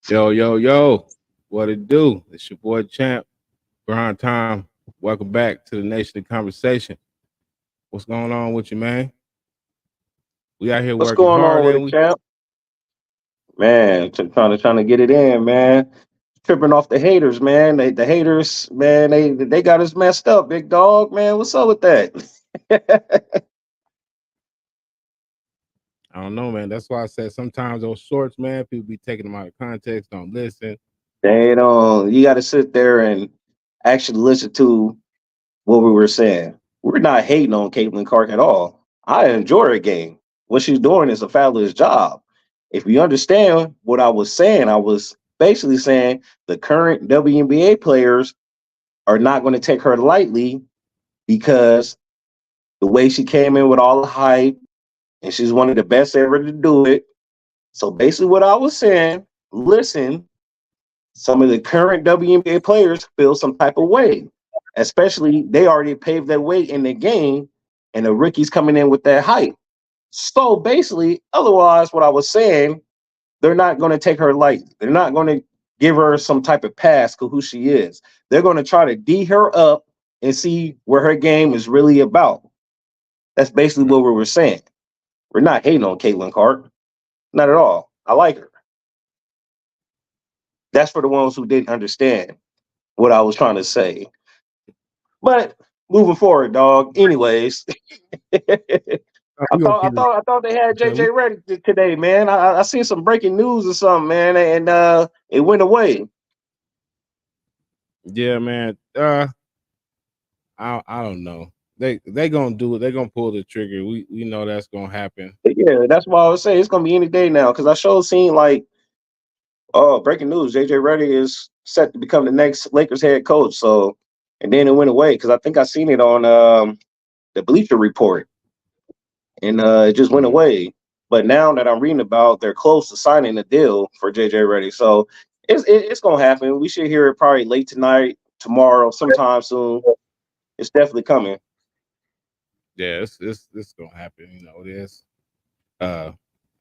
Yo, yo, yo, what it do? It's your boy Champ, Grind Time. Welcome back to the Nation of Conversation. What's going on with you, man? We out here What's working going hard, on with ain't it, we? champ? Man, trying to get it in, man. Tripping off the haters, man. The haters, man. They got us messed up, big dog, man. What's up with that? I don't know, man. That's why I said sometimes those shorts, man, people be taking them out of context, don't listen. They don't. You got to sit there and actually listen to what we were saying. We're not hating on Caitlin Clark at all. I enjoy her game. What she's doing is a fabulous job. If you understand what I was saying, I was basically saying the current WNBA players are not going to take her lightly because the way she came in with all the hype, and she's one of the best ever to do it. So basically, what I was saying, listen, some of the current WNBA players feel some type of way, especially they already paved their way in the game, and the rookies coming in with that hype. So basically, otherwise, what I was saying, they're not going to take her lightly. They're not going to give her some type of pass to who she is. They're going to try to D her up and see where her game is really about. That's basically what we were saying. We're not hating on Caitlin Clark. Not at all. I like her. That's for the ones who didn't understand what I was trying to say. But moving forward, dog. Anyways, I We gonna thought I keep it. thought I thought they had Okay, we, JJ ready today, man. I seen some breaking news or something, man, and it went away. yeah, man. I don't know. They gonna do it. They gonna pull the trigger. We know that's gonna happen. But yeah, that's why I was saying it's gonna be any day now. Because I sure seen like, oh, breaking news: JJ Redick is set to become the next Lakers head coach. So, and then it went away because I think I seen it on the Bleacher Report, and it just went Mm. away. But now that I'm reading about, they're close to signing a deal for JJ Redick. So it's gonna happen. We should hear it probably late tonight, tomorrow, sometime soon. It's definitely coming. Yeah, it's gonna happen. You know, it is. Uh,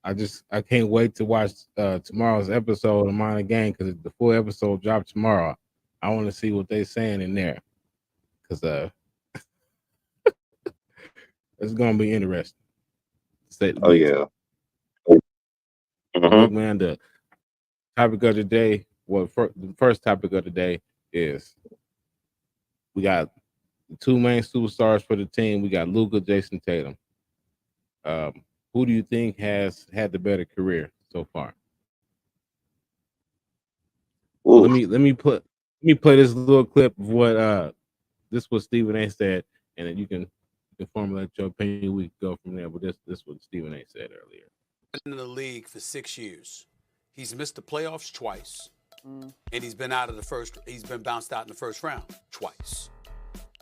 I can't wait to watch tomorrow's episode of Mind the Game because the full episode dropped tomorrow. I want to see what they're saying in there because it's gonna be interesting to say the Oh least. yeah. But look, Hmm. man, the topic of the day, the first topic of the day is we got the two main superstars for the team. We got Luka, Jason Tatum. Who do you think has had the better career so far? Well, Ooh. let me play this little clip of what this was Stephen A. said, and then you can formulate your opinion. We can go from there. But this what Stephen A. said earlier. In the league for 6 years. He's missed the playoffs twice, and he's been out of the first. He's been bounced out in the first round twice.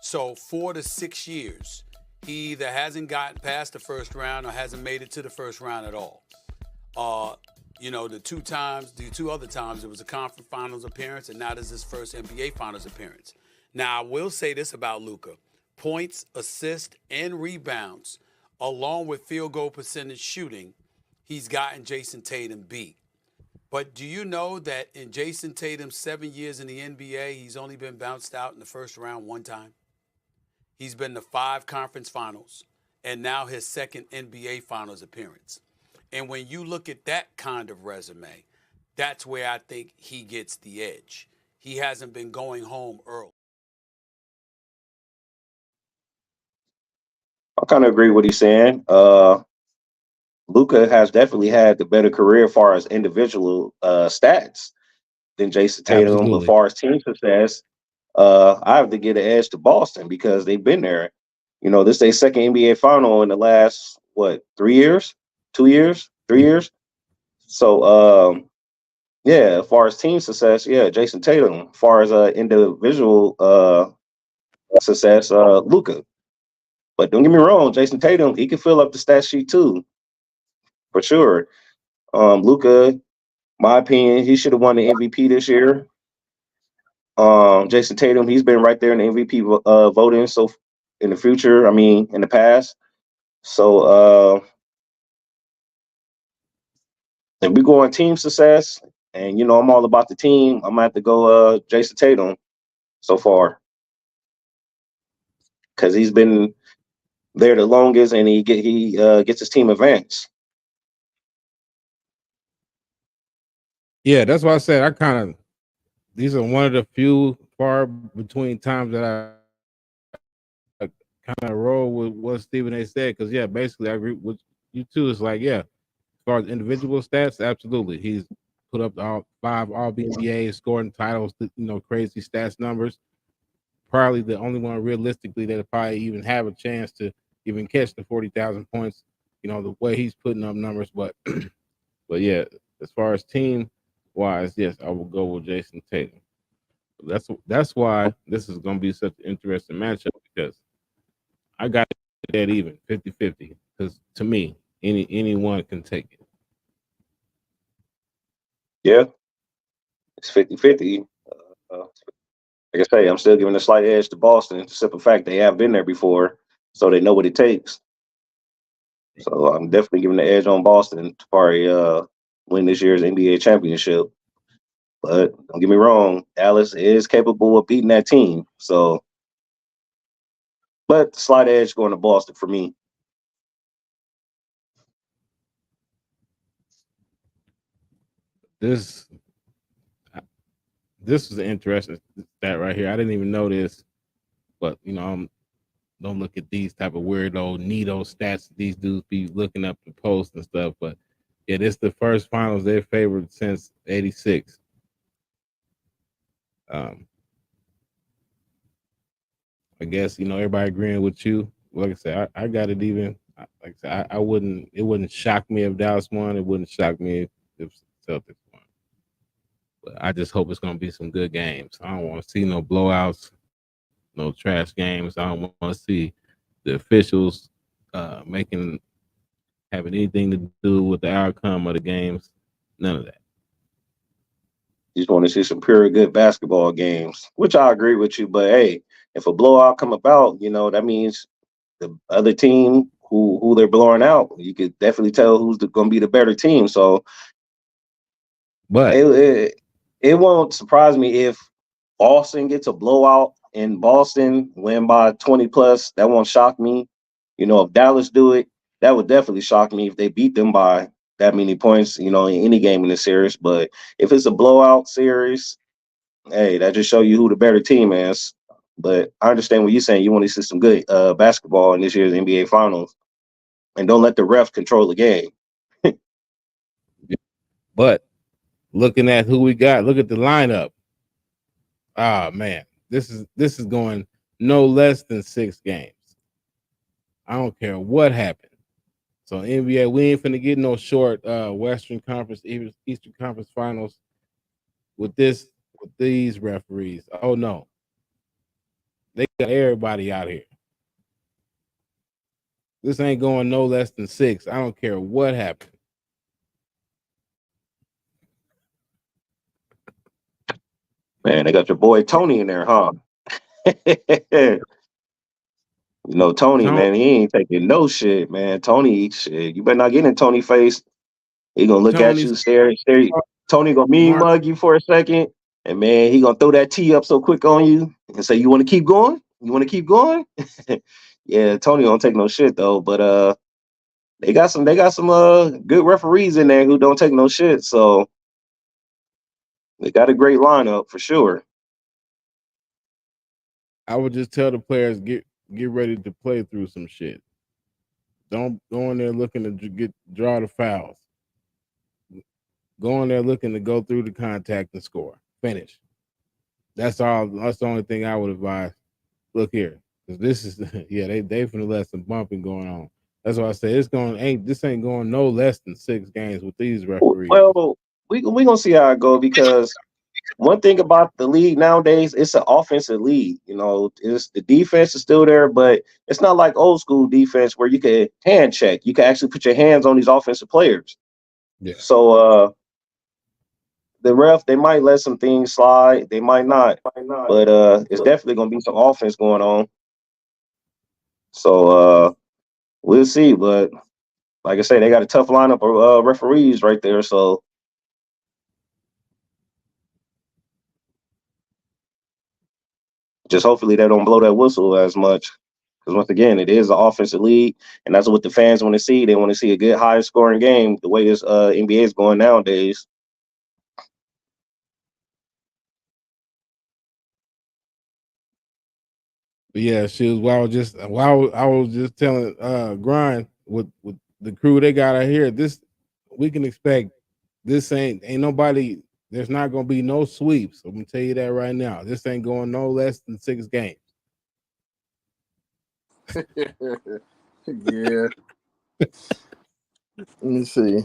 So 4 to 6 years, he either hasn't gotten past the first round or hasn't made it to the first round at all. Uh, the two other times, it was a conference finals appearance, and now this is his first NBA finals appearance. Now, I will say this about Luka: points, assists, and rebounds, along with field goal percentage shooting, he's gotten Jayson Tatum beat. But do you know that in Jayson Tatum's 7 years in the NBA, he's only been bounced out in the first round one time? He's been to 5 conference finals and now his second NBA finals appearance. And when you look at that kind of resume, that's where I think he gets the edge. He hasn't been going home early. I kind of agree with what he's saying. Luca has definitely had the better career as far as individual stats than Jason Tatum. But as Absolutely. far as team success, I have to get an edge to Boston because they've been there. You know, this is their second NBA final in the last what 3 years, 2 years, 3 years. So yeah, as far as team success, yeah, Jason Tatum. As far as individual success, Luca. But don't get me wrong, Jason Tatum, he can fill up the stat sheet too, for sure. Luca, my opinion, he should have won the MVP this year. Jason Tatum, he's been right there in the MVP voting. So in the future, I mean, in the past. So if we go on team success And I'm all about the team. I'm gonna have to go Jayson Tatum so far because he's been there the longest, and he gets his team advanced. Yeah, that's why I said I kind of these are one of the few far between times that I kind of roll with what Stephen A said because yeah, basically I agree with you too. It's like yeah, as far as individual stats, absolutely, he's put up all 5 All NBA scoring titles, crazy stats numbers. Probably the only one realistically that'll probably even have a chance to even catch the 40,000 points. The way he's putting up numbers, but but yeah, as far as team wise, yes, I will go with Jayson Tatum. That's why this is going to be such an interesting matchup because I got that even 50-50 because to me anyone can take it. Yeah, it's 50-50. Like I say, I'm still giving a slight edge to Boston. It's a simple fact they have been there before, so they know what it takes. So I'm definitely giving the edge on Boston to probably win this year's NBA championship. But don't get me wrong, Dallas is capable of beating that team. So, but slight edge going to Boston for me. This this is an interesting stat right here. I didn't even know this, but don't look at these type of weirdo neato stats these dudes be looking up the post and stuff. But yeah, this is the first finals they're favored since '86. Um, I guess everybody agreeing with you. Like I said, I got it even. Like I said, I wouldn't. It wouldn't shock me if Dallas won. It wouldn't shock me if Celtics won. But I just hope it's gonna be some good games. I don't want to see no blowouts, no trash games. I don't want to see the officials making having anything to do with the outcome of the games. None of that. You just want to see some pure good basketball games, which I agree with you. But hey, if a blowout come about, that means the other team who they're blowing out, you could definitely tell who's going to be the better team. So But it won't surprise me if Boston gets a blowout in Boston, win by 20 plus. That won't shock me. If Dallas do it, that would definitely shock me if they beat them by that many points, in any game in the series. But if it's a blowout series, hey, that just show you who the better team is. But I understand what you're saying. You want to see some good basketball in this year's NBA Finals, and don't let the ref control the game. but looking at who we got, look at the lineup. Ah man, this is going no less than 6 games. I don't care what happened. So NBA, we ain't finna get no short Western Conference, Eastern Conference Finals with these referees. Oh no, they got everybody out here. This ain't going no less than 6. I don't care what happened. Man, they got your boy Tony in there, huh? Tony, Tony, man, he ain't taking no shit, man. Tony, shit, you better not get in Tony face. He gonna look at Tony's you, stare. Tony gonna mean Mark. mug you for a second, and man, he gonna throw that T up so quick on you and say, "You want to keep going? You want to keep going?" Yeah, Tony don't take no shit though. But they got some good referees in there who don't take no shit. So they got a great lineup for sure. I would just tell the players get ready to play through some shit. Don't go in there looking to draw the fouls. Go in there looking to go through the contact and score. Finish. That's all. That's the only thing I would advise. Look here, because this is yeah they finna let some bumping going on. That's why I say this ain't going no less than 6 games with these referees. Well, we gonna see how it go because one thing about the league nowadays, it's an offensive league. It's the defense is still there, but it's not like old school defense where you can hand check. You can actually put your hands on these offensive players. Yeah. So the ref, they might let some things slide, they might not, but it's definitely gonna be some offense going on. So we'll see. But like I say, they got a tough lineup of referees right there. So Just hopefully they don't blow that whistle as much. Because once again, it is an offensive league, and that's what the fans want to see. They want to see a good, high scoring game. The way this NBA is going nowadays. But yeah, she was. I was just telling Grind with the crew they got out here. This we can expect. This ain't nobody. There's not gonna be no sweeps. I'm gonna tell you that right now. This ain't going no less than 6 games. Yeah. Let me see.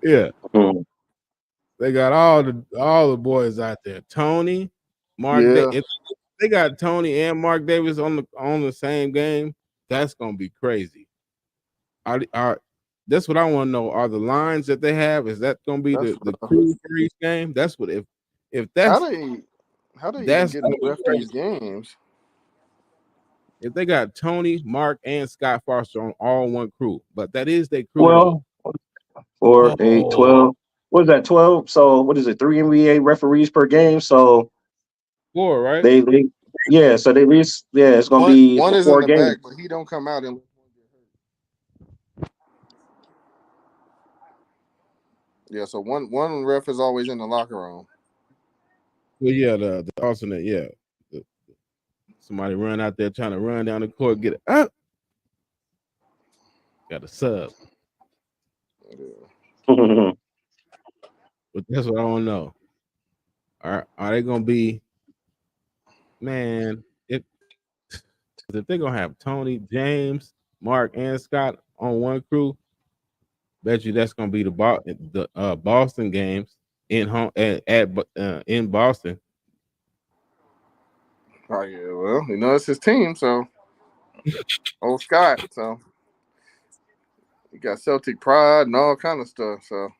Yeah, Mhm. they got all the boys out there. Tony, Mark. Yeah. If they got Tony and Mark Davis on the same game, that's gonna be crazy. Are that's what I want to know. Are the lines that they have, is that gonna be That's the rough. crew for each game? That's what if How that's they even that's getting the ref these games? if they got Tony, Mark, and Scott Foster on all one crew, but that is their crew though. Well, 4, 8, Oh, 12. What is that? 12. So what is it? 3 NBA referees per game. So four, right? they yeah. So they at least it's gonna One be one for is in four the games. back, but he don't come out unless one get hurt. Yeah, so one ref is always in the locker room. Well, yeah, the alternate, yeah. The- Somebody run out there trying to run down the court, get it up. Got a sub, Yeah. but that's what I don't know. Are they gonna be, man? If they're gonna have Tony, James, Mark, and Scott on one crew, bet you that's gonna be the Boston games in home in Boston. Oh yeah, well, it's his team, so old Scott, so he got Celtic pride and all kind of stuff. So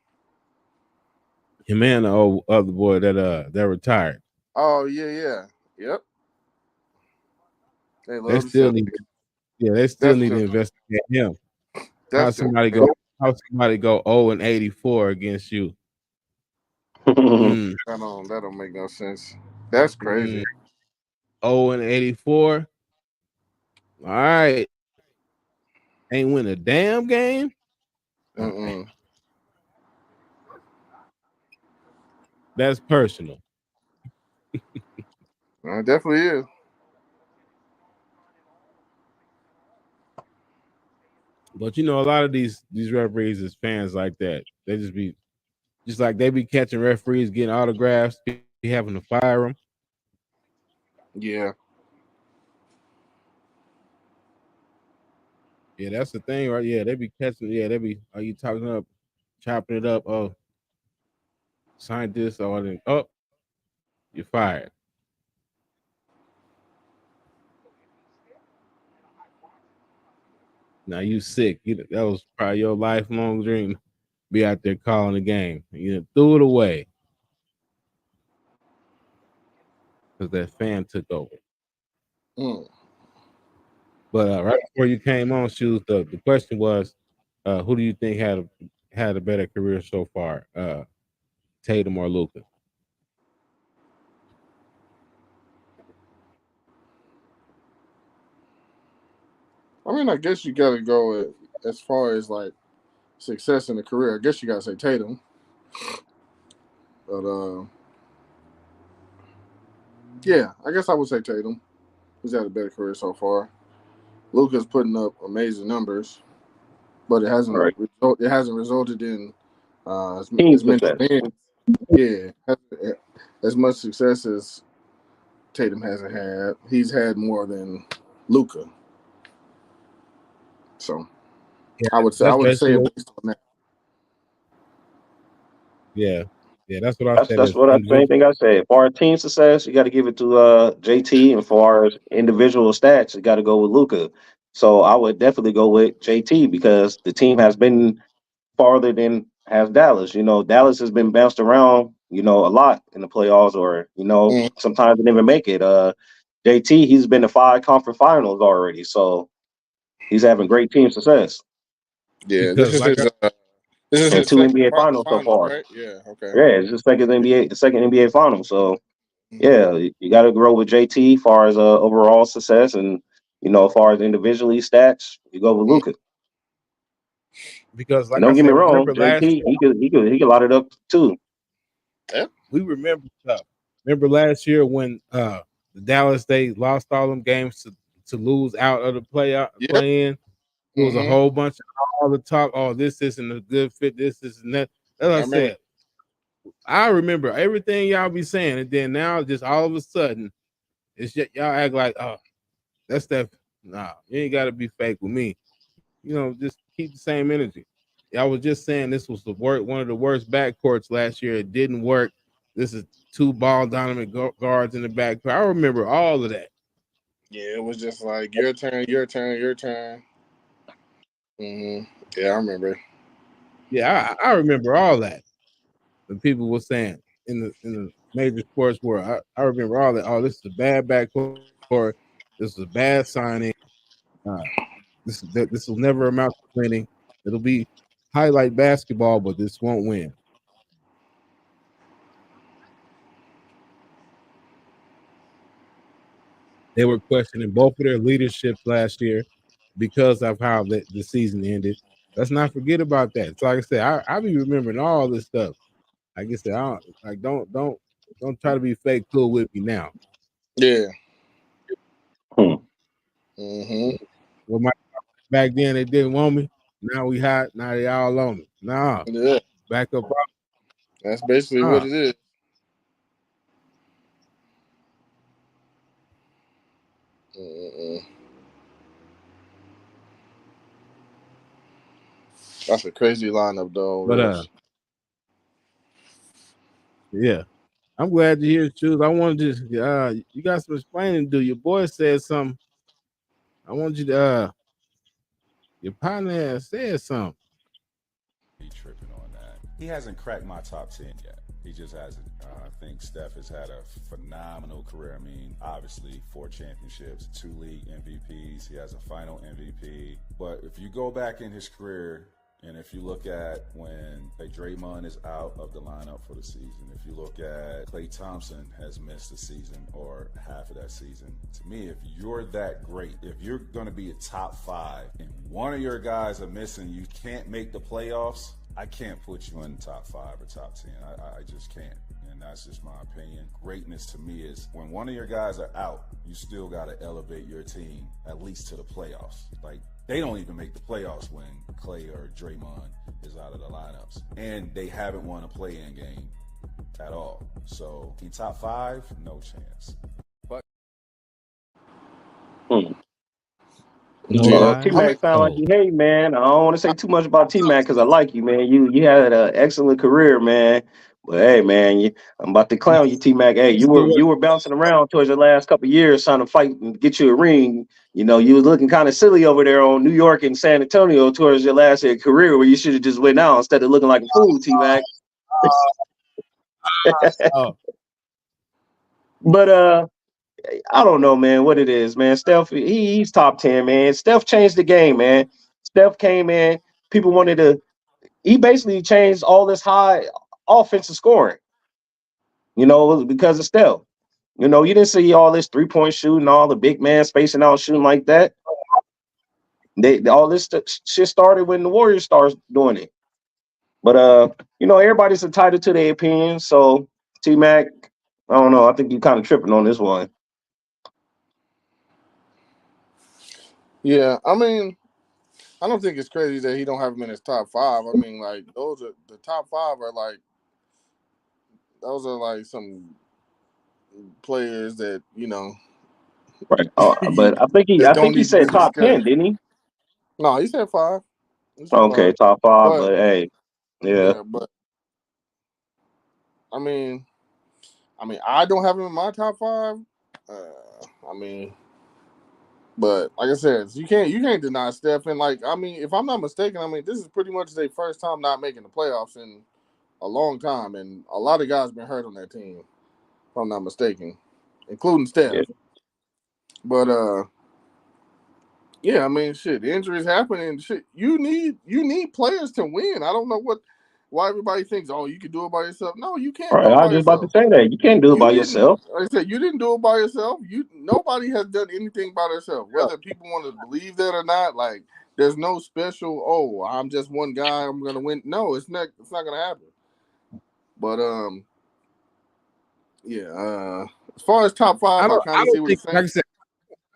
Him and the old other boy that retired. oh yeah. Yep. They They love the still need Celtics. they still need to Definitely. investigate him. How somebody Definitely. go how somebody go 0-84 against you? Mm, That don't make no sense. That's mm, crazy. 0-84. All right. Ain't win a damn game. Okay. Mm-mm. That's personal. It definitely is. But a lot of these referees is fans like that. They just like they be catching referees getting autographs, be having to fire them. Yeah. Yeah, that's the thing, right? Yeah, they be catching. Yeah, they be. Are you talking up, chopping it up? Oh, sign this or then you're fired. Now you sick. That was probably your lifelong dream. Be out there calling the game. You threw it away because that fan took over. Mm. But right before you came on, shoes. The question was, who do you think had a better career so far, Tatum or Luka? I mean, I guess you got to go as far as like success in the career. I guess you got to say Tatum, but yeah, I guess I would say Tatum. He's had a better career so far. Luka's putting up amazing numbers, but Right. it hasn't resulted in Team as many success. wins. Yeah, as much success as Tatum hasn't had. He's had more than Luka. So Yeah, I that's would say basically it what, based on that. yeah, yeah. That's what I That's said that's as what same individual. thing I said. For our team success, you got to give it to JT, and for our individual stats, you got to go with Luca. So I would definitely go with JT because the team has been farther than has Dallas. Dallas has been bounced around, a lot in the playoffs, or Mm. sometimes they didn't even make it. JT, he's been to 5 conference finals already, so he's having great team success Yeah, Because like this is and his two second NBA finals so finals, far. right? Yeah. Okay. Yeah, it's the second NBA final. So Yeah, you got to grow with JT as far as overall success, and as far as individually stats, you go with Mhm. Luka. Because, And like I don't get me said, wrong, remember last JT year, he could light it up too. Yeah. we remember stuff. Remember last year when the Dallas they lost all them games to lose out of the Yep. play in. It was a Mm-hmm. whole bunch of all the talk. Oh, this isn't a good fit. This isn't that. As I I remember. said, I remember everything y'all be saying, and then now just all of a sudden, it's just, y'all act like, oh, that's that. Nah, you ain't got to be fake with me. Just keep the same energy. I was just saying this was one of the worst backcourts last year. It didn't work. This is two ball dominant guards in the backcourt. I remember all of that. Yeah, it was just like your turn, your turn, your turn. Yeah, I remember. Yeah, I remember all that. The people were saying in the major sports world. I remember all that. Oh, this is a bad backcourt. This is a bad signing. Uh, this will never amount to winning. It'll be highlight basketball, but this won't win. They were questioning both of their leaderships last year because of how the season ended. Let's not forget about that. So, like I said, I be remembering all this stuff. Like I said, don't try to be fake cool with me now. Yeah. Hmm. Mm-hmm. Well, back then they didn't want me. Now we hot. Now they all on me. Nah, Yeah. back up. That's basically what Nah. it is. Mm-mm. That's a crazy lineup, though, But Rich. yeah, I'm glad to hear the truth. I wanted to you got some explaining to do. Your boy said something. I want you to your partner has said something. Be tripping on that. He hasn't cracked my top 10 yet. He just hasn't. I think Steph has had a phenomenal career. I mean, obviously, 4 championships, 2 league MVPs. He has a final MVP. But if you go back in his career, and if you look at when Draymond is out of the lineup for the season, if you look at Klay Thompson has missed the season or half of that season, to me, if you're that great, if you're going to be a top 5 and one of your guys are missing, you can't make the playoffs, I can't put you in the top 5 or top 10. I just can't. And that's just my opinion. Greatness to me is when one of your guys are out, you still got to elevate your team at least to the playoffs. Like, they don't even make the playoffs when Klay or Draymond is out of the lineups. And they haven't won a play-in game at all. So, in top 5, no chance. Hmm. Yeah. T I mean, Mac sound like you hate, man. I don't want to say too much about T Mac because I like you, man. You had an excellent career, man. But hey, man, I'm about to clown you, T Mac. Hey, you were bouncing around towards your last couple of years trying to fight and get you a ring. You was looking kind of silly over there on New York and San Antonio towards your last career, where you should have just went out instead of looking like a fool, T Mac. Oh, But I don't know, man, what it is, man. Steph, he's top 10, man. Steph changed the game, man. Steph came in, people wanted to. He basically changed all this high offensive scoring. Because of Steph. You didn't see all this 3-point shooting, all the big man spacing out shooting like that. All this shit started when the Warriors started doing it. But everybody's entitled to their opinion. So T Mac, I don't know. I think you kind of tripping on this one. yeah. I mean, I don't think it's crazy that he don't have him in his top 5. I mean, like, those are the top 5 are like, those are like some players that, Right. But I think he that I don't think he need to be said top 10, discussed. didn't he? No, he said 5. He said Okay, 5. top 5, But but hey, yeah. yeah, but I mean, I don't have him in my top 5. I mean, but like I said, you can't deny Steph. And like, I mean, if I'm not mistaken, I mean, this is pretty much their first time not making the playoffs in a long time, and a lot of guys been hurt on that team, if I'm not mistaken, including Steph. Yeah. But yeah, I mean, shit, injuries happen and shit. You need players to win. I don't know what. why everybody thinks, oh, you can do it by yourself. No, you can't Right. do it I was by just about to yourself. say that. You can't do it You by didn't. yourself. Like I said, you didn't do it by yourself. Nobody has done anything by themselves. Whether people want to believe that or not, like there's no special. Oh, I'm just one guy. I'm gonna win. No, it's not. It's not gonna happen. But yeah. As far as top five, I kind I of see don't what think, he's like I saying. said,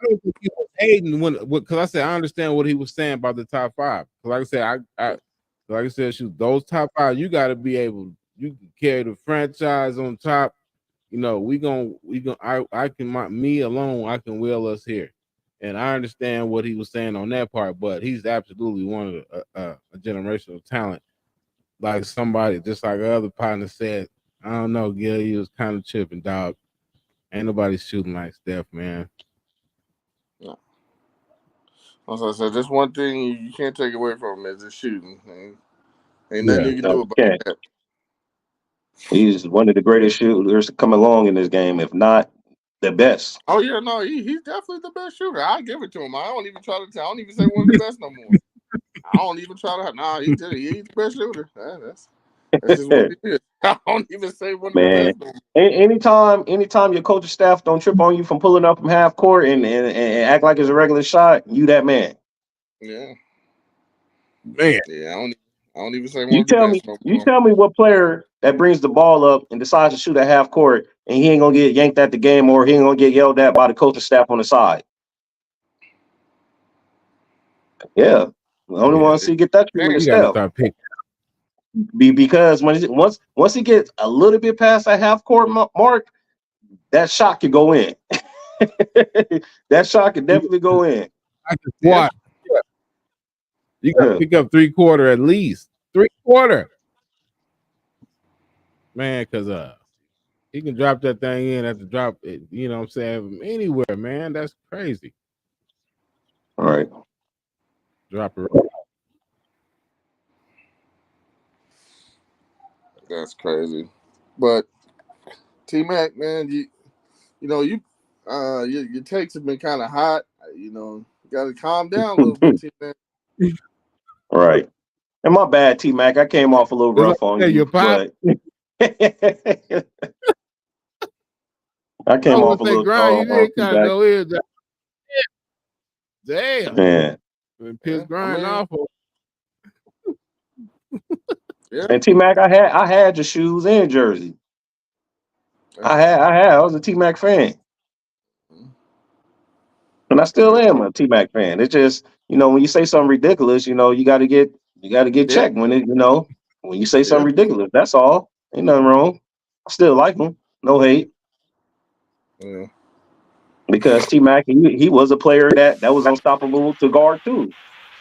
I don't think he was hating because I said I understand what he was saying about the top five. Like I said, like I said, shoot, those top five, you got to be able, you can carry the franchise on top. You know, I can, me alone, I can will us here, and I understand what he was saying on that part. But he's absolutely one of a generational talent. Like somebody, just like our other partner said, I don't know, Gil, he was kind of tripping, dog. Ain't nobody shooting like Steph, man. Yeah. As I said, just one thing you can't take away from him is the shooting. Ain't nothing Yeah. you can No, do you about can't. that. He's one of the greatest shooters to come along in this game, if not the best. Oh yeah, no, he's definitely the best shooter. I give it to him. I don't even try to. I don't even say one of the best no more. I don't even try to. Nah, he's the best shooter. That's just what it is. I don't even say one of the Man, best no more. anytime your coaching staff don't trip on you from pulling up from half court and act like it's a regular shot, you that man. Yeah, Man, yeah. I don't even say one You of the tell me, best no you more. tell me what player that brings the ball up and decides to shoot at half court and he ain't gonna get yanked at the game or he ain't gonna get yelled at by the coaching staff on the side. Yeah, the only yeah, one I see get that treatment Damn. is you got to Steph. start picking. Because once he gets a little bit past that half court mark, that shot could go in. That shot could definitely go in. I can Yeah, squat. You got to Yeah. pick up 3/4 at least. 3/4, man, because he can drop that thing in at the drop. You know what I'm saying? From anywhere, man. That's crazy. All right. Drop it. that's crazy. But T Mac, man, you know your takes have been kind of hot. You got to calm down a little bit, T Mac. All right. And my bad, T Mac. I came off a little Just like rough on I said, you, your pop. but I I came off would a say, little grind. You on did T kind of Mac. go in. Damn. Man. And piss Yeah, I grind mean, off. yeah, And T Mac, I had your shoes and jersey. yeah, I was a T Mac fan. And I still am a T Mac fan. It's just, when you say something ridiculous, you gotta get yeah, checked when you say something yeah, ridiculous. That's all. Ain't nothing wrong. I still like him. No hate. yeah. Because T Mac, he was a player that was unstoppable to guard too.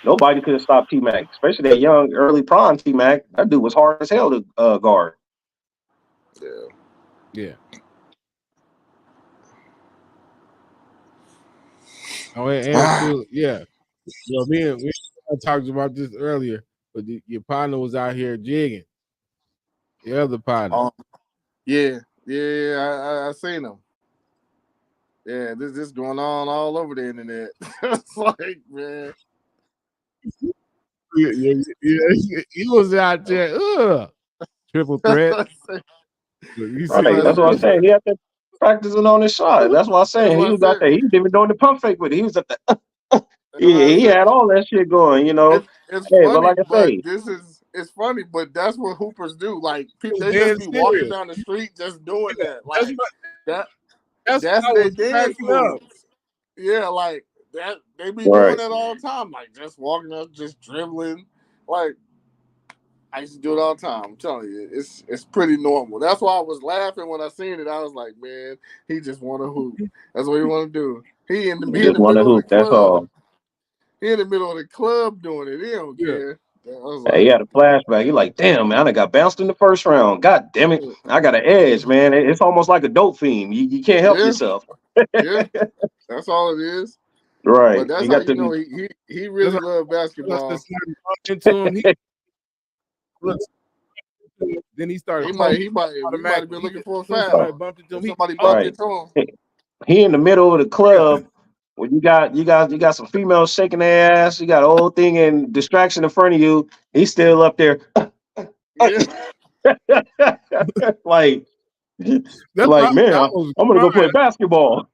Nobody could have stopped T Mac, especially that young early prime T Mac. That dude was hard as hell to guard. Yeah. Yeah. Oh, and too, yeah. We talked about this earlier, but your partner was out here jigging. The other partner. Oh, yeah. I seen him. Yeah, this going on all over the internet. It's like, man. He was out there. Triple threat. You see Right. that That's what I'm shit? saying. He had to practicing on his shot. That's what I'm That's saying. He what I was out said. there. He was even doing the pump fake with it. He was at the That's what I he said. had all that shit going. It's Hey, but funny, like I but say, it's funny, but that's what hoopers do. Like He was they just dead be walking serious. down the street just doing Yeah, that. that's Like what that that's that's what I their was dance cracking up. moves. Yeah, like that they be doing right. that all the time. Like just walking up, just dribbling. Like I used to do it all the time. I'm telling you, it's pretty normal. That's why I was laughing when I seen it. I was like, man, he just want to hoop. That's what he want to do. He in Just the want to middle of the hoop. That's club. all. He in the middle of the club doing it. He don't Yeah. care. I was Hey, he like, had a flashback. He like, damn man, I got bounced in the first round. God damn it, I got an edge, man. It's almost like a dope fiend. You can't help yeah, yourself. yeah. That's all it is. But Right. that's You how got you them. know he That's really loved how basketball. somebody bumped into him. Look, then he started posting We might have automatically. been He looking just, for a as soon as somebody foul bumped into him, if he somebody bumped Right. into him. He in the middle of the yeah. club where you got some females shaking their ass. You got a whole thing and distraction in front of you. He's still up there. like, That's like what man, I was I'm gonna go play crying. basketball.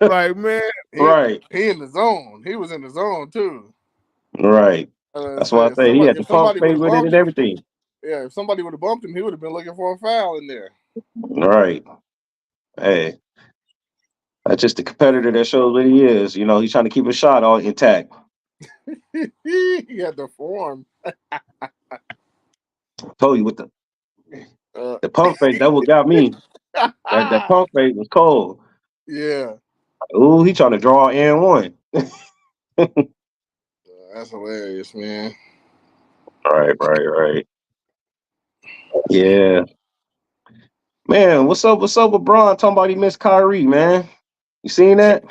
Like, man, Right, he in the zone. He was in the zone too. right. That's why I If say he somebody had the if pump somebody would fake have with it bumped and him, everything. yeah, if somebody would have bumped him, he would have been looking for a foul in there. Right. Hey, that's just the competitor that shows what he is. You know, he's trying to keep his shot all intact. He had the form. Told you with Uh, the pump fake, that what got me. That pump fake was cold. yeah, Ooh, he trying to draw and one. that's hilarious, man. Right. Yeah. Man, what's up with Braun talking about he missed Kyrie, man? You seen that?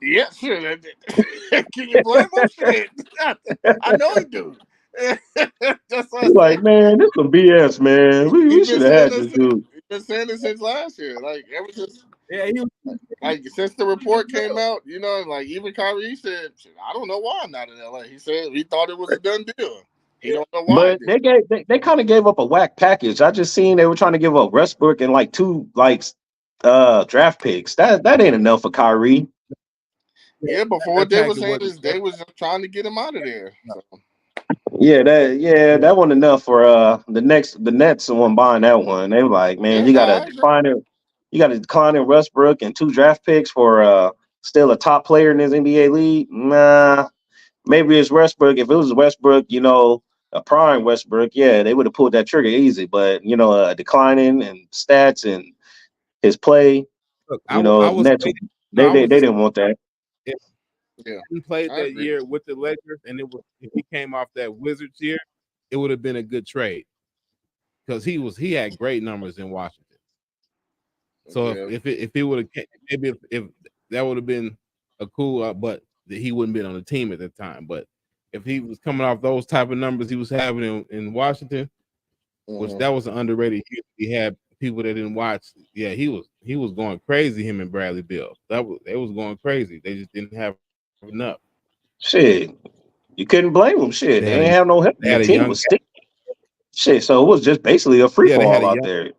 Yeah, sure. Can you blame him? Shit. I know he do. That's what I He's said. like, man, this some BS, man. He We been should have saying had this. this dude. He been saying this since last year. Like ever since, yeah, he was like since the report came out. You know, like even Kyrie said, "I don't know why I'm not in LA." He said he thought it was a done deal. He don't know why. But they kind of gave up a whack package. I just seen they were trying to give up Westbrook and like two draft picks. That ain't enough for Kyrie. Yeah, before what that they were package saying wasn't is they was just trying to get him out of there. So, That wasn't enough for the Nets the one buying that one. They were like, man, yeah, you no, gotta I agree. decline it. You gotta decline in Westbrook and two draft picks for still a top player in this NBA league. Nah, maybe it's Westbrook. If it was Westbrook, you know, a prime Westbrook, yeah, they would have pulled that trigger easy. But you know, declining and stats and his play, look, you know, I was Nets saying, no, they I they, was they just didn't want that. if Yeah, he played I that agree. year with the Lakers and it was if he came off that Wizards year, it would have been a good trade because he had great numbers in Washington. So Yeah, if he would have maybe if that would have been a cool but he wouldn't been on the team at the time. But if he was coming off those type of numbers he was having in Washington, which mhm. that was an underrated year, he had people that didn't watch. Yeah, he was going crazy. Him and Bradley Beal, they was going crazy. They just didn't have enough. Shit, you couldn't blame them. Shit, They they had a ain't have no help. they The had a team young was sticky. Shit, so it was just basically a free yeah they for had all a out young. there.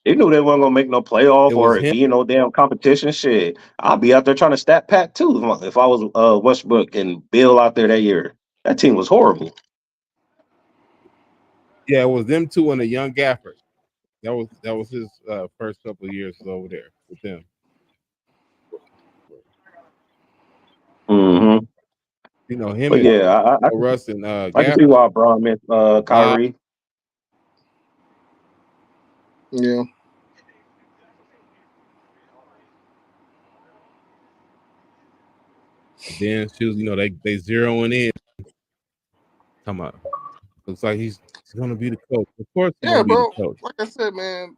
They knew they weren't gonna make no It playoff was or him. be in no damn competition. Shit, I'll be out there trying to stat pat too if I was Westbrook and Bill out there that year. That team was horrible. Yeah, it was them two and a young Gafford. That was his first couple of years over there with them. Hmm. You know him But and yeah, Russ and I can see Gafford. why Braun missed Bob. Kyrie. Yeah. Then shoes, they zeroing in. Come on, looks like he's gonna be the coach. Of course, he's Yeah, gonna be the bro. coach. Like I said, man,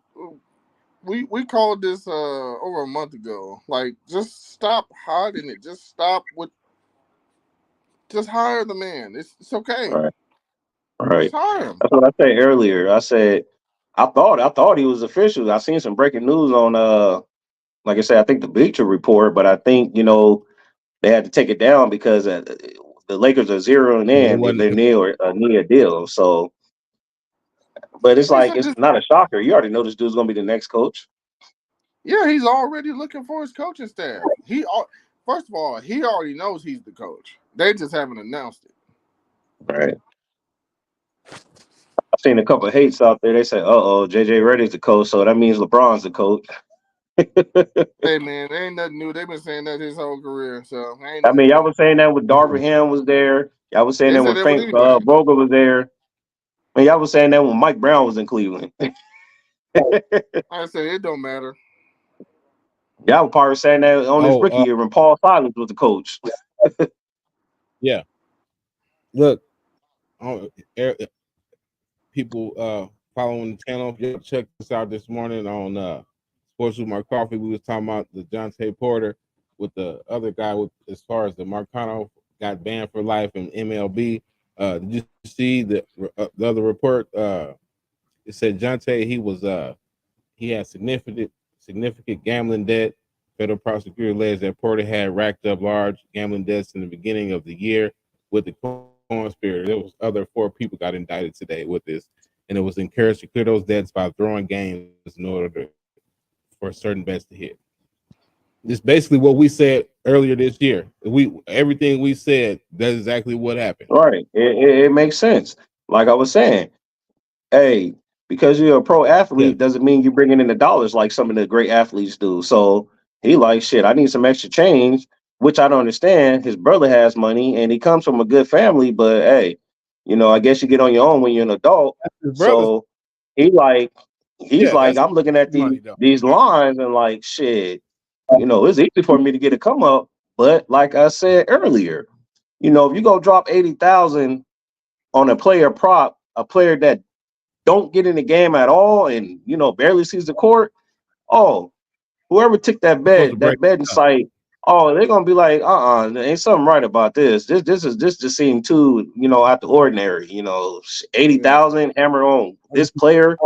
we called this over a month ago. Like, just stop hiding it. Just stop with. Just hire the man. It's okay. Right, Just right. hire him. That's what I said earlier. I said I thought he was official. I seen some breaking news on like I said, I think the Bleacher Report, but I think they had to take it down because the Lakers are zeroing Yeah, it in if wasn't. they need a deal. So, but it's Like I like said, it's just not a shocker. You already know this dude's gonna be the next coach. yeah, he's already looking for his coaching staff. First of all, he already knows he's the coach. They just haven't announced it. Right. I've seen a couple of hates out there. They say, oh, JJ Redick's the coach, so that means LeBron's the coach. Hey man, ain't nothing new. They've been saying that his whole career, so ain't I mean, nothing y'all new. was saying that when Darvin Ham was there. Y'all was saying They that said when that with Frank anybody. Vogel was there. I mean, y'all was saying that when Mike Brown was in Cleveland. I said it don't matter. Y'all were probably saying that on his Oh, rookie year when Paul Silas was the coach. yeah. Look, oh, people following the channel, y'all check this out this morning on Sports with Mark Coffee. We was talking about the Jonte Porter with the other guy with as far as the Marcano got banned for life in MLB. Did you see the other report? It said Jonte he had significant gambling debt. Federal prosecutor alleged that Porter had racked up large gambling debts in the beginning of the year with the conspiracy. There was other 4 people got indicted today with this. and it was encouraged to clear those debts by throwing games in order for certain bets to hit. It's basically what we said earlier this year. We everything we said, that's exactly what happened. Right. It makes sense. Like I was saying, hey, because you're a pro Yeah, athlete doesn't mean you're bringing in the dollars like some of the great athletes do. So he like, shit, I need some extra change, which I don't understand. His brother has money and he comes from a good family, but hey, I guess you get on your own when you're an adult. his brother. So he like, he's Yeah, like, that's I'm looking at money though. these lines and like, shit, it's easy for me to get a come up. But like I said earlier, if you go drop 80,000 on a player prop, a player that don't get in the game at all and barely sees the court, oh, whoever took that You're supposed to bet, break that betting it up. site, oh, they're gonna be like, there ain't something right about this. This just seemed too, out the ordinary. eighty Yeah. thousand hammer on this player,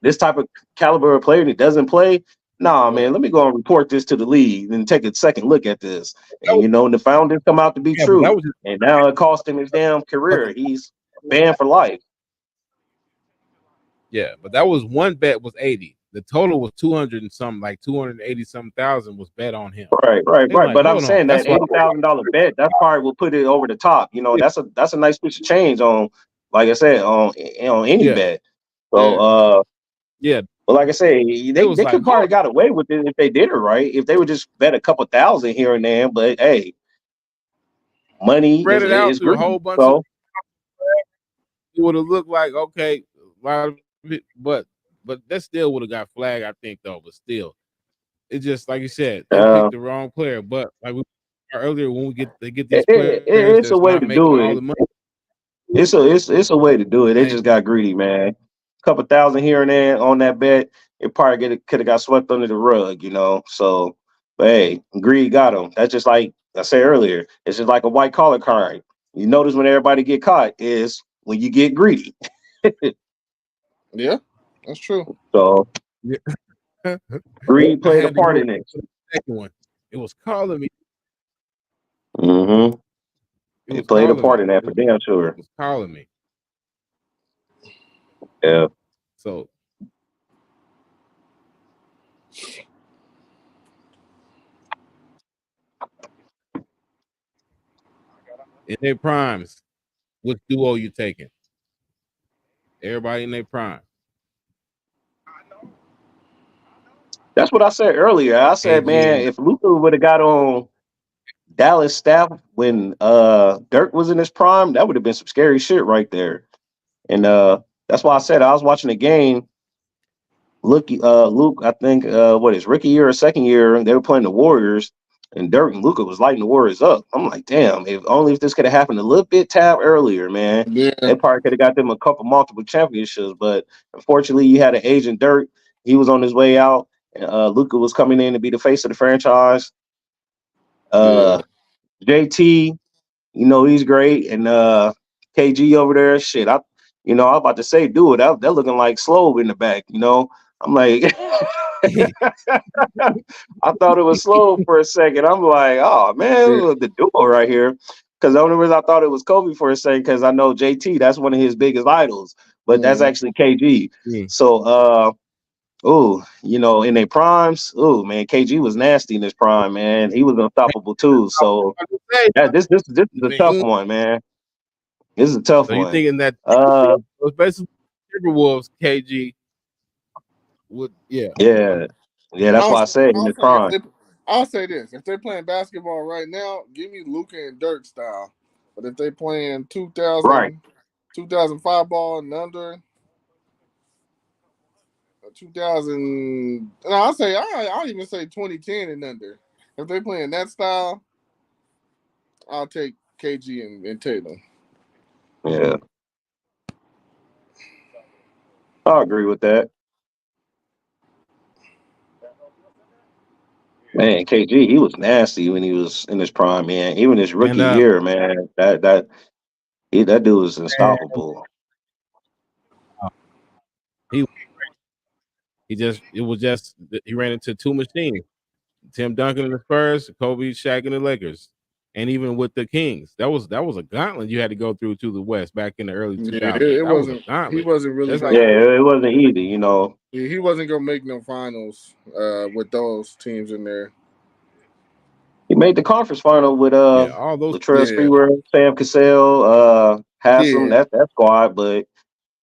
this type of caliber of player that doesn't play. Nah, man, Right. let me go and report this to the league and take a second look at this. That And was, the founders come out to be yeah, but that true. was just And now it cost him his damn career. He's banned for life. yeah, but that was one bet was 80. The total was 200 and something, like 280 something thousand was bet on him. Right, right, It's right. like, But I'm hold on, saying that's that why. $80,000 bet, that probably will put it over the top. That's a nice piece of change on, like I said, on any Yeah, bet. So, Yeah. yeah. but like I say, It they was they like, could probably got away with it if they did it right. If they would just bet a couple thousand here and there, but hey, money spread is it out is through a greedy. whole bunch of. So It would have looked like okay, a lot of it, but that still would have got flagged, I think, though. But still, it's just like you said, they picked uh, the wrong player. But like we earlier, when they get these it, players that's it's a not way to making all do the it. money, It's a way to do it. They and just got greedy, man. Couple thousand here and there on that bet, it probably could have got swept under the rug. So, but hey, greed got them. That's just like I said earlier. It's just like a white collar crime. You notice when everybody get caught is when you get greedy. Yeah. That's true. So yeah. greed I played a had to part go in it. to the second one. It was calling me. hmm It was It played a calling part me. in that for damn It sure. was calling me. Yeah. So in their primes, which duo you taking? Everybody in their prime. That's what I said earlier. I said, KG man, and if Luka would have got on Dallas staff when Dirk was in his prime, that would have been some scary shit right there. And that's why I said I was watching the game. Luke, I think what is rookie year or second year, they were playing the Warriors, and Dirk and Luka was lighting the Warriors up. I'm like, damn, if this could have happened a little bit tab earlier, man, Yeah. they probably could have got them a couple multiple championships. But unfortunately, you had an agent Dirk. He was on his way out. And, Luka was coming in to be the face of the franchise. Yeah. Uh, JT, he's great. And KG over there, shit. I was about to say, dude, they're looking like slow in the back. I'm like, I thought it was slow for a second. I'm like, oh man, yeah. the duo right here. Because the only reason I thought it was Kobe for a second, because I know JT, that's one of his biggest idols, but that's Mm. actually KG. Mm. So in their primes, man, KG was nasty in his prime, man. He was unstoppable too. So this is I a tough mean, one, man. This is a tough so you one. thinking that Uh it was basically Timberwolves KG would yeah. yeah. Yeah, that's I'll why I say, said in I'll his say if prime. they, I'll say this: if they're playing basketball right now, give me Luka and Dirk style. But if they playing Right. 2005 ball and under, 2000, no, I'll even say 2010 and under. If they playing that style, I'll take KG and Tatum. Yeah. I agree with that. Man, KG, he was nasty when he was in his prime, man. Even his And rookie year, man. That dude was unstoppable. he just it was just he ran into two machines. Tim Duncan in the Spurs, Kobe, Shaq in the Lakers. and even with the Kings, that was a gauntlet you had to go through to the West back in the early Yeah, 2000s. it That was a wasn't. He gauntlet. wasn't really That's going. like Yeah, it wasn't easy, you know. He wasn't gonna make no finals with those teams in there. He made the conference final with all those. Latrell Yeah, Sprewell, Sam Cassell, Haslam, yeah, that squad, but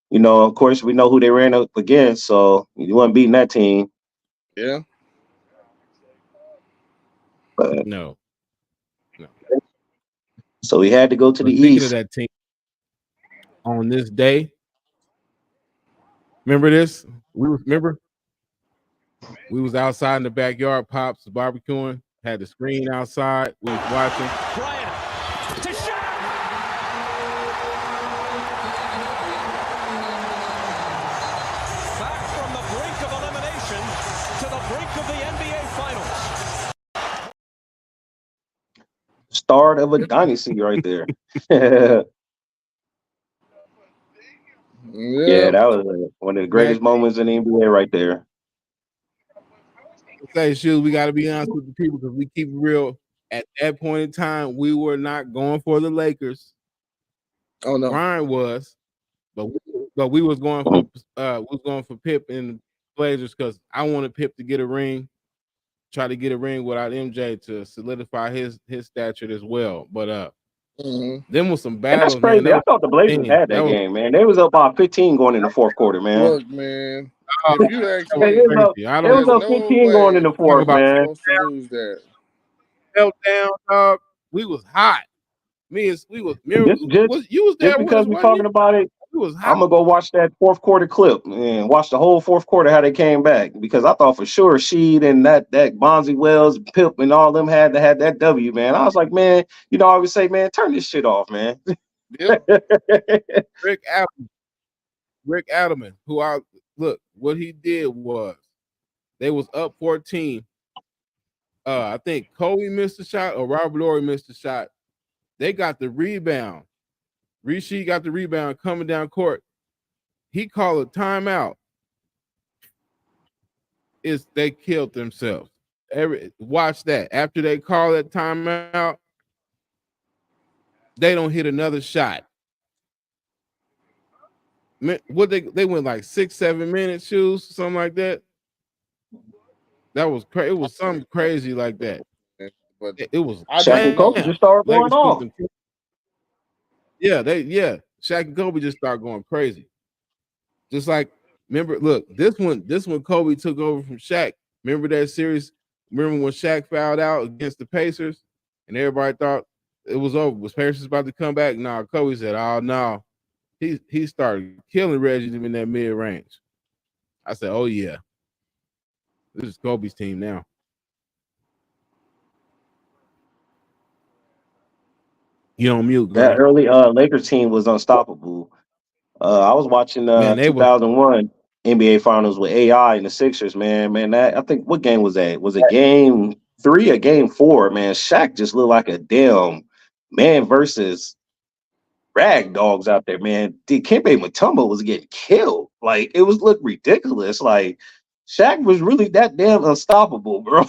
you know, of course, we know who they ran up against, so you wasn't beating that team. yeah. But No. so he had to go to the But speaking of East. that team, on this day, remember this? Remember we was outside in the backyard, pops barbecuing, had the screen outside, we was watching. Bryant to Shaq. Back from the brink of elimination to the brink of the NBA Finals. Start of a dynasty right there. Yeah, Yeah. that was one of the Man, greatest moments in the NBA right there. say shoes, we gotta be honest with the people because we keep it real. At that point in time, we were not going for the Lakers. Oh no. Brian was, but we was going for Pip and the Blazers because I wanted Pip to get a ring, try to get a ring without MJ to solidify his stature as well. But them was some And that's battles, man. crazy. That I was thought the Blazers had that that was game, man. They was up by 15 going in the fourth quarter, man. Look, man. oh, If you ask that was Hey, me, crazy. I they was don't there's up no 15 going in way the talk fourth, we about were man. supposed to lose that. felt down, dog. We was hot. We was you was Just there with because us, we wasn't talking you? about it, We was hot. I'm gonna go watch that fourth quarter clip and watch the whole fourth quarter how they came back because I thought for sure Sheed and that Bonzi Wells, Pip, and all them had to have that W, man. I was like, man, you know, I always say, man, turn this shit off, man. Yep. Rick Adelman, who I look, what he did was they was up 14. I think Kobe missed a shot or Robert Ory missed a shot. They got the rebound. Rishi got the rebound coming down court. He called a timeout. They killed themselves. Watch that. After they call that timeout, they don't hit another shot. What they went like 6-7 minutes, shoes, something like that. That was crazy. It was something crazy like that. But It was Shaq and Kobe just started going Lakers put off. them. Yeah, Shaq and Kobe just started going crazy. Just like remember, look, this one Kobe took over from Shaq. Remember that series? Remember when Shaq fouled out against the Pacers and everybody thought it was over? Was Pacers about to come back? No, Kobe said, "Oh no." He started killing Reggie in that mid range. I said, "Oh yeah, this is Kobe's team now." You on mute, That Glenn. early Lakers team was unstoppable. I was watching Man, they was 2001 NBA Finals with AI and the Sixers, man. Man, that I think what game was that? Was it game 3 or game 4? Man, Shaq just looked like a damn man versus rag dogs out there, man. Dikembe Mutombo was getting killed. Like it was look ridiculous. Like Shaq was really that damn unstoppable, bro.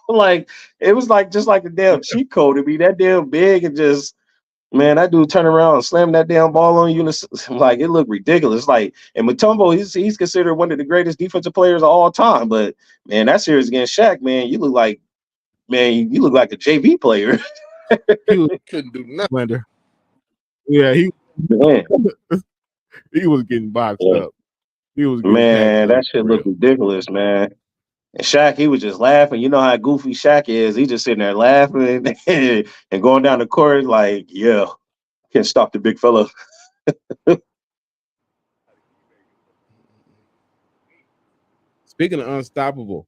Like it was like just like a damn cheat code to be that damn big and just man, that dude turn around and slam that damn ball on you. Like it looked ridiculous. Like and Mutombo, he's considered one of the greatest defensive players of all time. But man, that series against Shaq, man, you look like a JV player. he couldn't do nothing. Blender. Yeah, Man, he was getting boxed yeah. up. He was getting packed Man, up that for shit looked real. ridiculous, man. And Shaq, he was just laughing. You know how goofy Shaq is. He just sitting there laughing and going down the court like, yeah, can't stop the big fella. Speaking of unstoppable,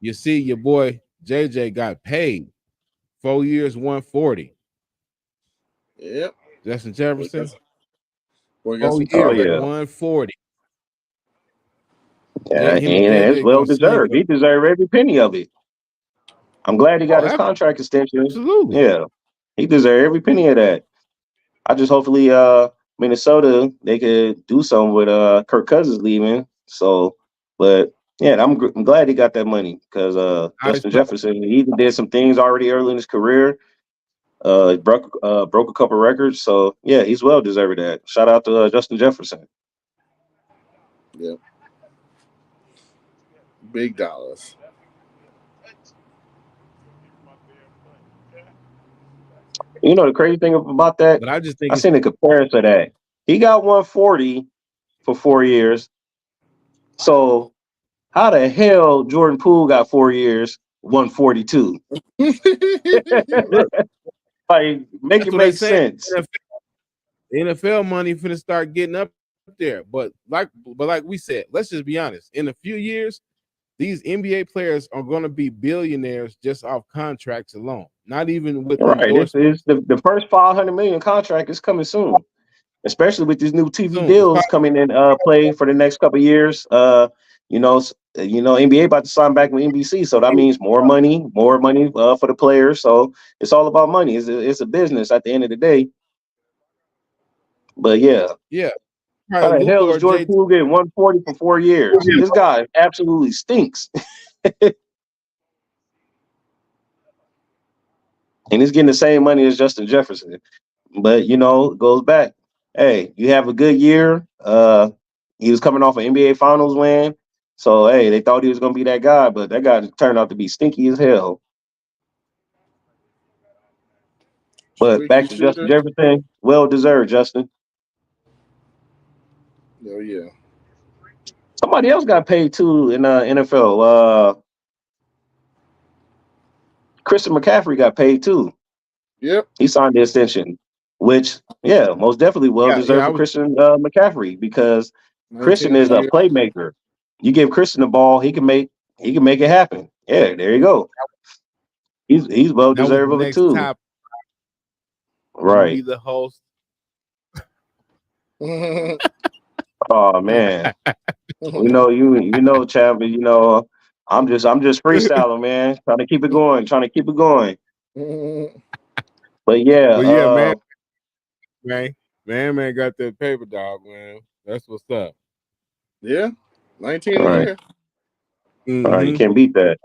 you see your boy JJ got paid 4 years, 140. Yep. Justin Jefferson, Boy got 4 some Oh years, respect. yeah. 140. Yeah, Him and and it's JJ well gonna sling deserved. it. He deserved every penny of it. I'm glad he got his Oh, contract extension. absolutely. Yeah. He deserved every penny of that. I just hopefully Minnesota they could do something with Kirk Cousins leaving. So, but yeah, I'm glad he got that money because I Justin expect Jefferson he even did some things already early in his career. Broke a couple records, so yeah, he's well deserved that. Shout out to Justin Jefferson. Yeah, big dollars. You know the crazy thing about that? But I just think I it's seen a comparison of that. He got 140 for 4 years. So how the hell Jordan Poole got 4 years, 142? Right. Like, make that's it what they make say. sense. NFL money finna start getting up there. But like we said, let's just be honest. In a few years, these NBA players are going to be billionaires just off contracts alone, not even with Right. This endorsements. is the first 500 million contract is coming soon, especially with these new TV Soon, it's deals coming in play for the next couple of years. NBA about to sign back with NBC, so that means more money for the players. So it's all about money. It's a business at the end of the day. But yeah, yeah, how probably the Luca hell is or Jordan JT. Poole getting 140 for 4 years? This guy absolutely stinks. And he's getting the same money as Justin Jefferson. But it goes back. Hey, you have a good year. He was coming off an NBA Finals win, so hey, they thought he was gonna be that guy, but that guy turned out to be stinky as hell. But Streaky back to Justin shooter. Jefferson, well deserved, Justin. Oh yeah. Somebody else got paid too in NFL. Christian McCaffrey got paid too. Yep. He signed the extension, which yeah, most definitely well Yeah, deserved I for was. Christian McCaffrey because Christian 19 a is a year. playmaker. You give Christian the ball, he can make it happen. Yeah, there you go. He's well That was deserved the of it next too. top. Let me be Right. the host. Oh man. Chapman, I'm just freestyling, man. Trying to keep it going, trying to keep it going. But yeah, But yeah, man got that paper, dog, man. That's what's up. Yeah. 19 all a right, year. all right, you Hmm. can't beat that.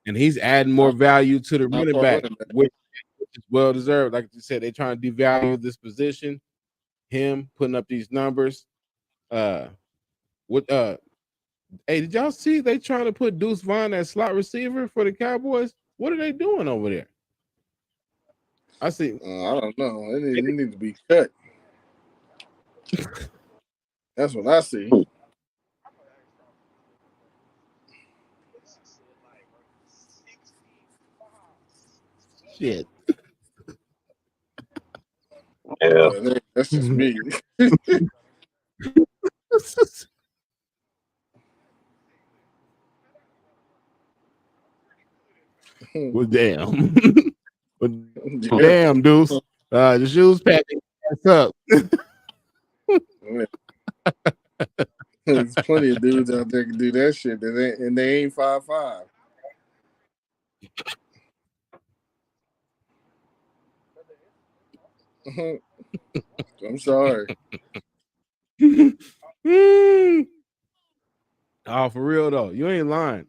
And he's adding more value to the Not running for a back, running back. which is well deserved. Like you said, they're trying to devalue this position. Him putting up these numbers. What Hey, did y'all see they trying to put Deuce Vaughn as slot receiver for the Cowboys? What are they doing over there? I see. I don't know. It need to be cut. That's what I see. Shit. Yeah, That's just me. Well, damn. Well, Yeah. damn, Deuce. The shoes packing. What's up? There's plenty of dudes out there can do that shit, and they ain't 5'5". I'm sorry. Oh, for real though, you ain't lying.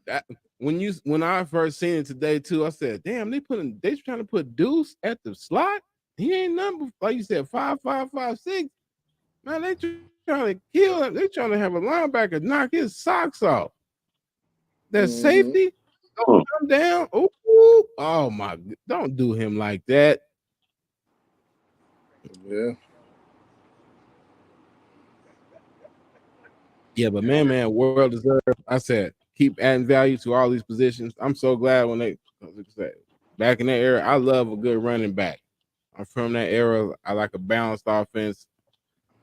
When I first seen it today too, I said, "Damn, they trying to put Deuce at the slot. He ain't number like you said 5'5", 5'6". Man, they trying to kill him. They trying to have a linebacker knock his socks off. That safety don't come down. Ooh, oh my! Don't do him like that. Yeah. Yeah, but man, world deserved. I said, keep adding value to all these positions. I'm so glad when they back in that era. I love a good running back. I'm from that era. I like a balanced offense,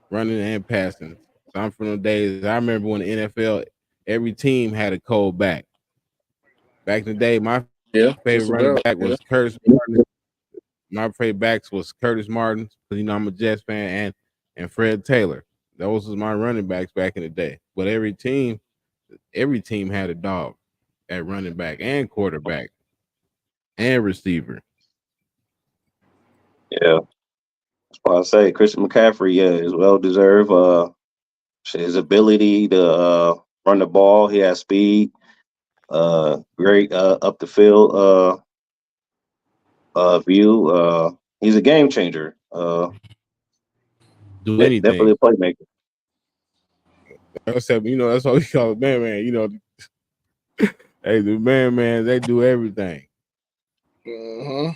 running and passing. So I'm from the days. I remember when the NFL, every team had a cold back. Back in the day, my Yeah. favorite Just running about. back Yeah. was Curtis Martin. My favorite backs was Curtis Martin because I'm a Jets fan, and Fred Taylor. Those was my running backs back in the day. But every team had a dog at running back and quarterback and receiver. yeah. That's why I say Christian McCaffrey, yeah, is well deserved. His ability to run the ball, he has speed. Great up the field view. He's a game changer. Do Definitely anything. a playmaker. I said, that's what we call it, man. Hey, the man, they do everything. Mm-hmm.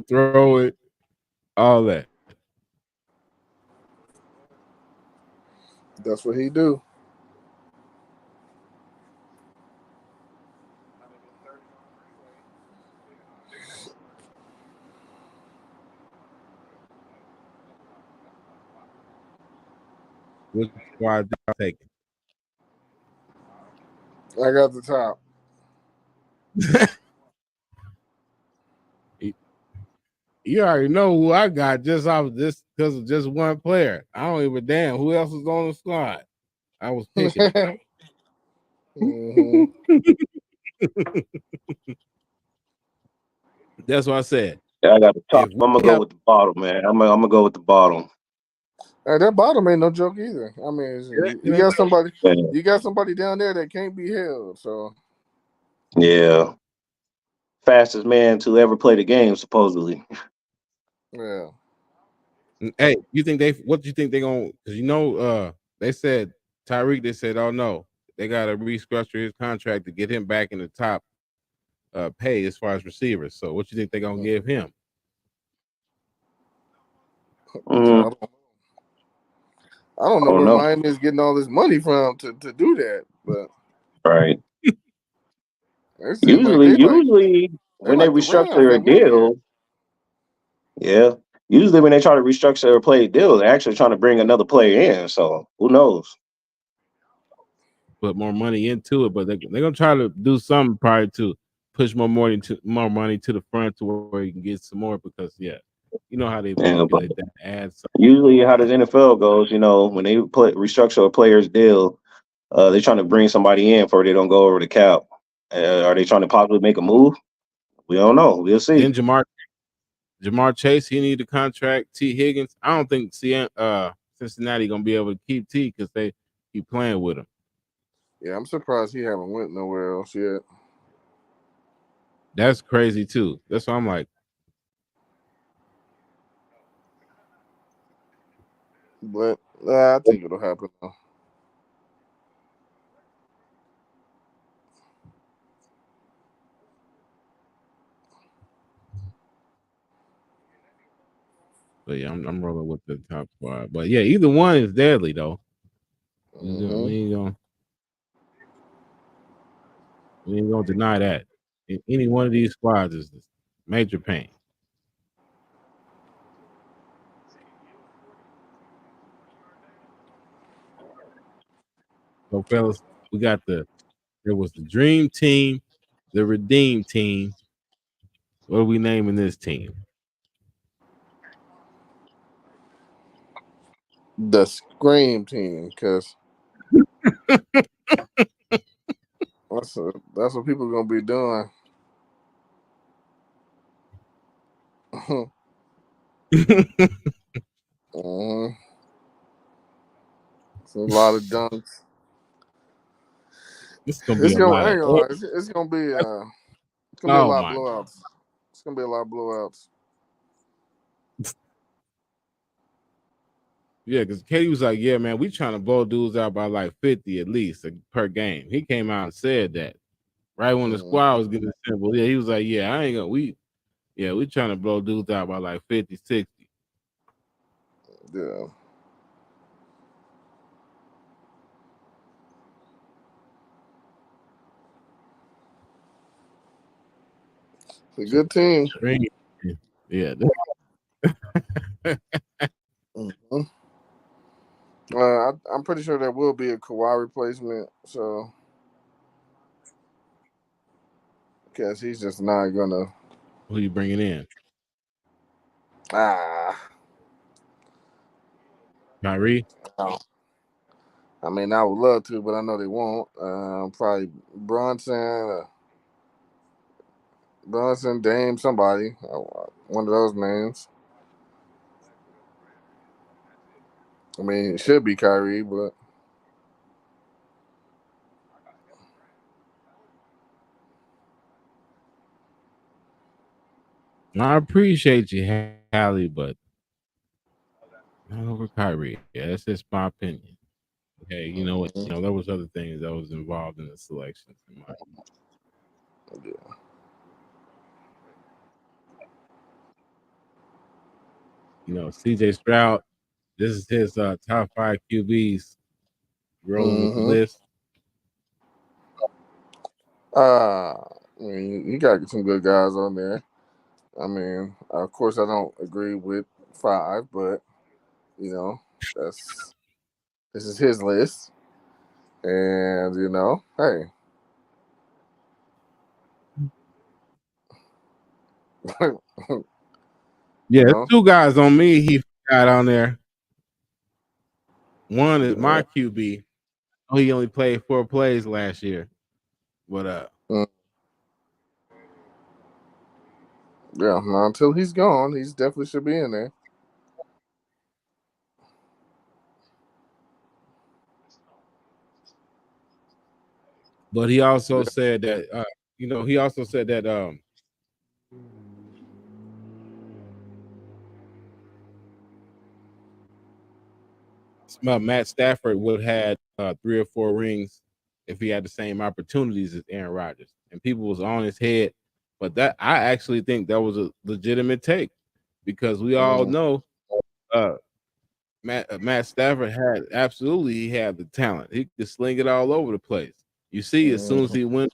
Throw it, all that. That's what he do. Which squad y'all taking? I got the top. You already know who I got just off this because of just one player. I don't even damn who else was on the squad. I was picking it. Mm-hmm. That's what I said. Yeah, I got the top. If I'm gonna we go have with the bottom, man. I'm gonna go with the bottom. Hey, that bottom ain't no joke either. I mean, you got somebody, Yeah. down there that can't be held. So Yeah. Fastest man to ever play the game, supposedly. yeah, hey, what you think they gonna because they said Tyreek, they said, oh no, they gotta restructure his contract to get him back in the top pay as far as receivers. So what you think they're gonna give him? Mm, I don't know oh where no. Miami is getting all this money from to do that, but Right. it seems like Usually they when they like the Rams restructure a that one year. deal, yeah. Usually when they try to restructure a play deal, they're actually trying to bring another player in. So who knows? Put more money into it, but they're gonna try to do something probably to push more money to the front to where you can get some more because you know how they Yeah, but manipulate that ads. usually how this NFL goes, when they restructure a player's deal, they're trying to bring somebody in for they don't go over the cap. Are they trying to possibly make a move? We don't know. We'll see. Then Jamar Chase, he need a contract. T. Higgins, I don't think Cincinnati gonna be able to keep T because they keep playing with him. Yeah, I'm surprised he haven't went nowhere else yet. That's crazy too. That's why I'm like, But I think it'll happen though. but yeah, I'm rolling with the top squad. But yeah, either one is deadly though. Mm-hmm. We ain't gonna deny that. Any one of these squads is major pain. So fellas, there was the dream team, the redeem team. What are we naming this team? The Scream Team, because that's what people gonna be doing. Mm-hmm. It's a lot of dunks. This is gonna be It's a gonna, lot I of ain't gonna lie, it's gonna be a oh lot of my blowouts. It's gonna be a lot of blowouts. yeah, because Katie was like, yeah, man, we trying to blow dudes out by like 50 at least per game. He came out and said that right when the Mm-hmm. squad was getting simple. Yeah, he was like, yeah, I ain't gonna we trying to blow dudes out by like 50, 60. Yeah. It's a So good team. yeah. Mm-hmm. I'm pretty sure there will be a Kawhi replacement. So, because he's just not gonna. Who you bringing in? Ah, Kyrie? no. I mean, I would love to, but I know they won't. Probably Brunson, Dame, somebody, one of those names. I mean, it should be Kyrie, but I appreciate you, Hallie, but not over Kyrie. Yeah, that's just my opinion. Okay, you know what? You know there was other things that was involved in the selections. Yeah. You know, CJ Stroud. This is his top 5 QBs. Rolling with the Mm-hmm. list. I mean, you got some good guys on there. I mean, of course, I don't agree with 5, but you know, this is his list, and hey, Yeah, there's 2 guys on me. He got on there. One is my QB. Oh, he only played 4 plays last year. But yeah, not until he's gone, he's definitely should be in there. But he also said that he also said that Matt Stafford would have had 3 or 4 rings if he had the same opportunities as Aaron Rodgers. And people was on his head. But that I actually think that was a legitimate take because we all know Matt Stafford he had the talent. He could sling it all over the place. You see, as soon as he went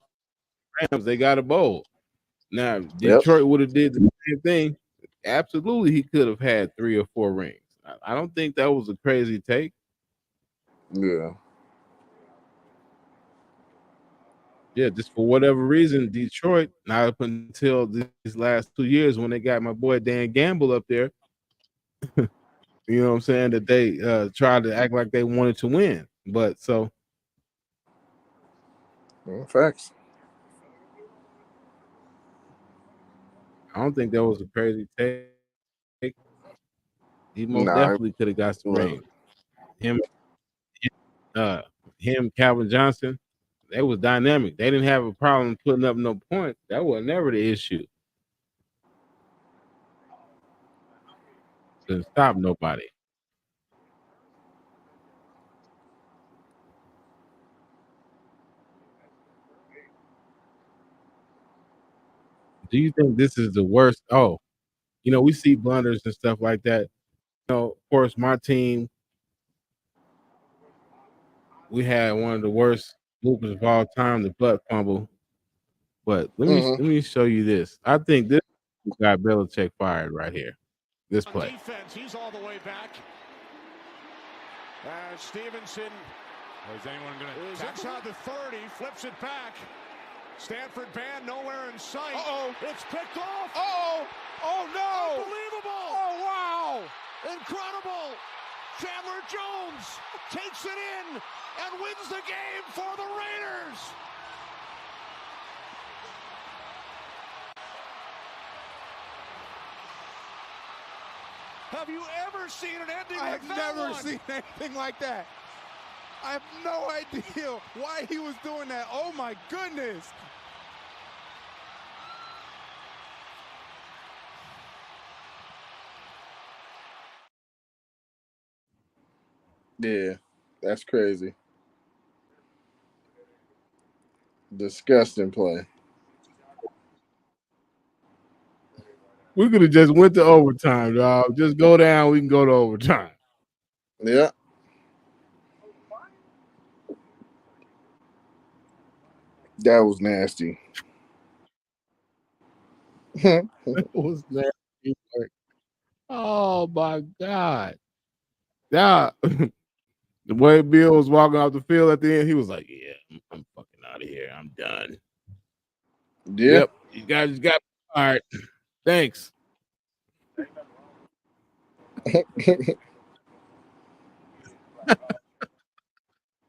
Rams, they got a bowl. Now Detroit would have did the same thing. Absolutely, he could have had 3 or 4 rings. I don't think that was a crazy take. Yeah. Yeah, just for whatever reason, Detroit, not up until these last 2 years when they got my boy Dan Gamble up there, you know what I'm saying, that they tried to act like they wanted to win. But so facts. I don't think that was a crazy take. He most Nah, definitely could have got some well, rings. Him, Calvin Johnson, they was dynamic. They didn't have a problem putting up no points. That was never the issue. Couldn't stop nobody. Do you think this is the worst? Oh, we see blunders and stuff like that. Of course, my team, we had one of the worst bloopers of all time, the butt fumble. But let me show you this. I think this got Belichick fired right here. This play. Defense, he's all the way back. Stevenson is inside the 30, flips it back. Stanford band nowhere in sight. It's picked off. Oh no! Unbelievable! Oh wow! Incredible! Chandler Jones takes it in and wins the game for the Raiders. Have you ever seen an ending like that? I have never seen anything like that. I have no idea why he was doing that. Oh my goodness. yeah, that's crazy. Disgusting play. We could have just went to overtime, dog. Just go down. We can go to overtime. Yeah. That was nasty. That was nasty. Oh my God. Yeah. The way Bill was walking off the field at the end, he was like, "Yeah, I'm fucking out of here. I'm done." Yeah. Yep, you guys just got fired. Thanks.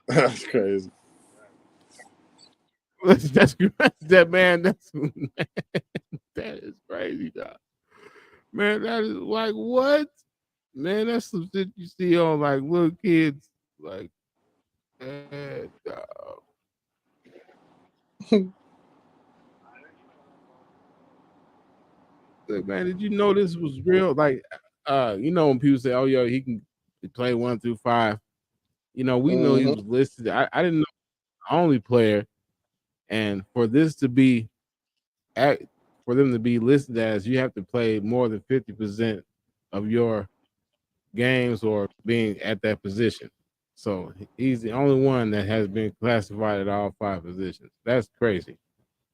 That's crazy. That's that man. That's that is crazy, dog. Man, that is like what? Man, that's some shit you see on like little kids. Like, dog. Look, man, did you know this was real? Like, when people say, "Oh, yo, he can play 1 through 5." We know he Mm-hmm. was listed. I didn't know the only player, and for this to be, for them to be listed as, you have to play more than 50% of your games or being at that position. So he's the only one that has been classified at all 5 positions. That's crazy.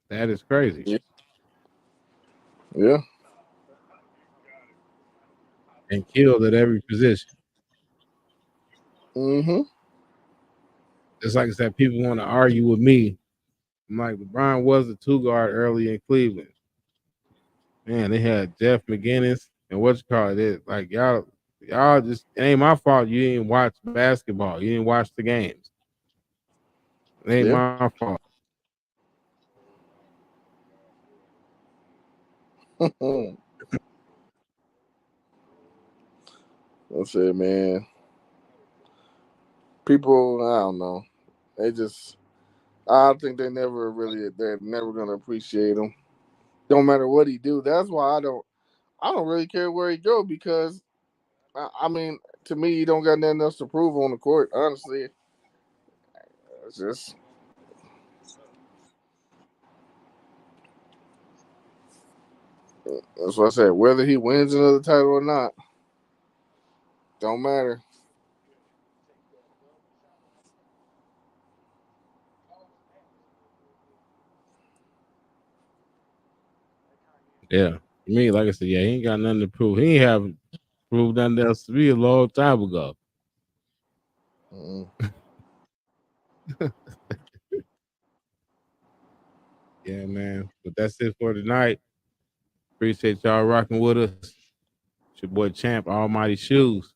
That is crazy. Yeah. Yeah. And killed at every position. Mm-hmm. Just like I said, people want to argue with me. I'm like, LeBron was a 2 guard early in Cleveland. Man, they had Jeff McGinnis and what you call it. Like y'all just, it ain't my fault you didn't watch basketball. You didn't watch the games. It ain't Yeah. my fault. That's it, man. People, I don't know. They just, I think they're never gonna appreciate him. Don't matter what he do. That's why I don't really care where he go because, I mean, to me, he don't got nothing else to prove on the court. Honestly, it's just. That's what I said. Whether he wins another title or not, don't matter. Yeah. Me, like I said, yeah, he ain't got nothing to prove. He ain't have proved nothing else to me a long time ago. Mm-hmm. Yeah, man. But that's it for tonight. Appreciate y'all rocking with us. It's your boy Champ, Almighty Shoes.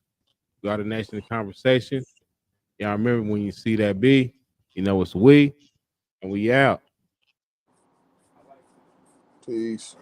Got a nation of conversation. Y'all remember when you see that B, you know it's we, and we out. Peace.